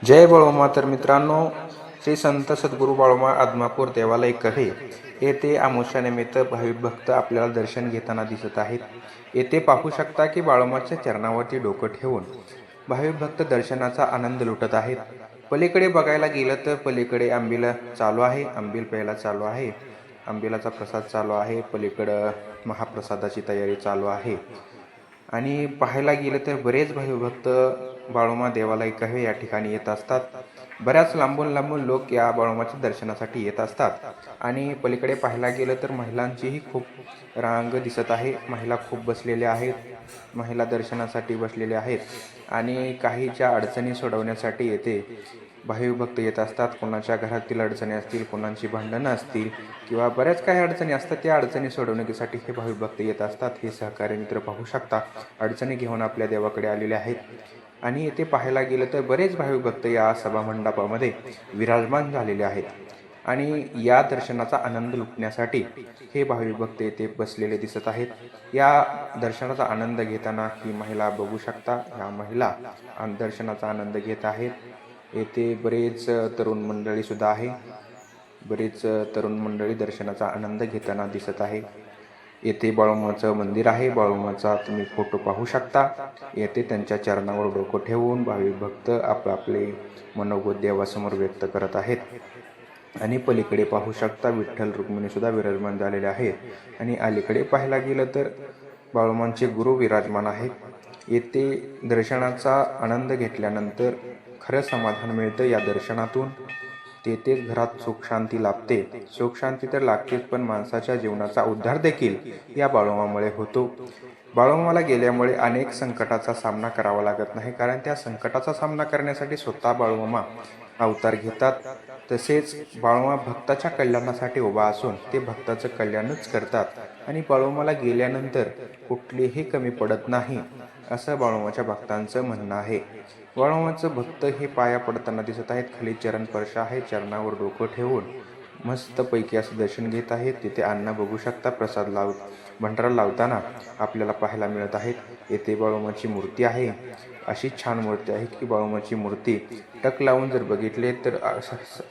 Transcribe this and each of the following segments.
जय बाळोमा. तर मित्रांनो, श्री संत सद्गुरू बाळोमा आदमापूर देवालय कव्हे येथे अमावस्यानिमित्त भाविक भक्त आपल्याला दर्शन घेताना दिसत आहेत. येथे पाहू शकता की बाळोमाच्या चरणावरती डोकं ठेवून भाविक भक्त दर्शनाचा आनंद लुटत आहेत. पलीकडे बघायला गेलं तर पलीकडे आंबील चालू आहे, आंबील प्यायला चालू आहे, आंबिलाचा प्रसाद चालू आहे. पलीकडं महाप्रसादाची तयारी चालू आहे. आणि पाहायला गेलं तर बरेच भाविभक्त बाळोमा देवालय कव्हे या ठिकाणी येत असतात. बऱ्याच लांबून लांबून लोक या बाळोमाच्या दर्शनासाठी येत असतात. आणि पलीकडे पाहायला गेलं तर महिलांचीही खूप रांग दिसत आहे. महिला खूप बसलेल्या आहेत, महिला दर्शनासाठी बसलेल्या आहेत. आणि काहीच्या अडचणी सोडवण्यासाठी येथे भाविक भक्त येत असतात. कोणाच्या घरातील अडचणी असतील, कोणाची भांडणं असतील किंवा बऱ्याच काही अडचणी असतात, त्या अडचणी सोडवण्यासाठी हे भाविक भक्त येत असतात. हे सहकारी मित्र पाहू शकता अडचणी घेऊन आपल्या देवाकडे आलेले आहेत. आणि येथे पाहायला गेलं तर बरेच भाविक भक्त या सभामंडपामध्ये विराजमान झालेले आहेत. आणि या दर्शनाचा आनंद लुटण्यासाठी हे भाविक भक्त येथे बसलेले दिसत आहेत. या दर्शनाचा आनंद घेताना ही महिला बघू शकता. या महिला दर्शनाचा आनंद घेत आहेत. येथे बरेच तरुण मंडळी सुद्धा आहे. बरेच तरुण मंडळी दर्शनाचा आनंद घेताना दिसत आहे. येथे बाळोमाचं मंदिर आहे. बाळोमाचा तुम्ही फोटो पाहू शकता. येथे त्यांच्या चरणावर डोकं ठेवून भाविक भक्त आपले मनोगत देवासमोर व्यक्त करत आहेत. आणि पलीकडे पाहू शकता विठ्ठल रुक्मिणी सुद्धा विराजमान झालेले आहेत. आणि अलीकडे पाहायला गेलं तर बाळोमांचे गुरु विराजमान आहेत. येथे दर्शनाचा आनंद घेतल्यानंतर खरं समाधान मिळतं या दर्शनातून. तेथेच घरात सुख शांती लाभते. सुख शांती तर लागतेच, पण माणसाच्या जीवनाचा उद्धार देखील या बाळोमामुळे होतो. बाळोमाला गेल्यामुळे अनेक संकटाचा सामना करावा लागत नाही, कारण त्या संकटाचा सामना करण्यासाठी स्वतः बाळोमा अवतार घेतात. तसेच बाळोमा भक्ताच्या कल्याणासाठी उभा असून ते भक्ताचं कल्याणच करतात. आणि बाळोमाला गेल्यानंतर कुठलीही कमी पडत नाही, असं बाळोमाच्या भक्तांचं म्हणणं आहे. बाळोमाचं भक्त हे पाया पडताना दिसत आहेत. खाली चरण स्पर्श आहे. चरणावर डोकं ठेवून मस्तपैकी असं दर्शन घेत आहेत. तिथे अन्न बघू शकता. प्रसाद भंडारा लावताना आपल्याला पाहायला मिळत आहेत. येथे बाळोमाची मूर्ती आहे. अशी छान मूर्ती आहे की बाळोमाची मूर्ती टक लावून जर बघितले तर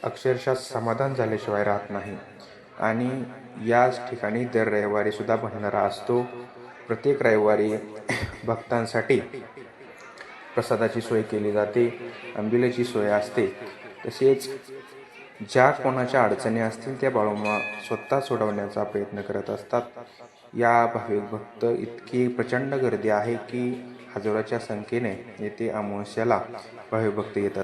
अक्षरशः समाधान झाल्याशिवाय राहत नाही. आणि याच ठिकाणी दर रविवारी सुद्धा भंडारा असतो. प्रत्येक रविवारी भक्तांसाठी प्रसादाची सोय केली जाते, आंबिलाची सोय असते. तसेच ज्या कोणाच्या अडचणी असतील त्या बाळोमा स्वतः सोडवण्याचा प्रयत्न करत असतात. या भाविक भक्त इतकी प्रचंड गर्दी आहे की हजारोच्या संख्येने येथे अमावस्याला भाविक भक्त येतात.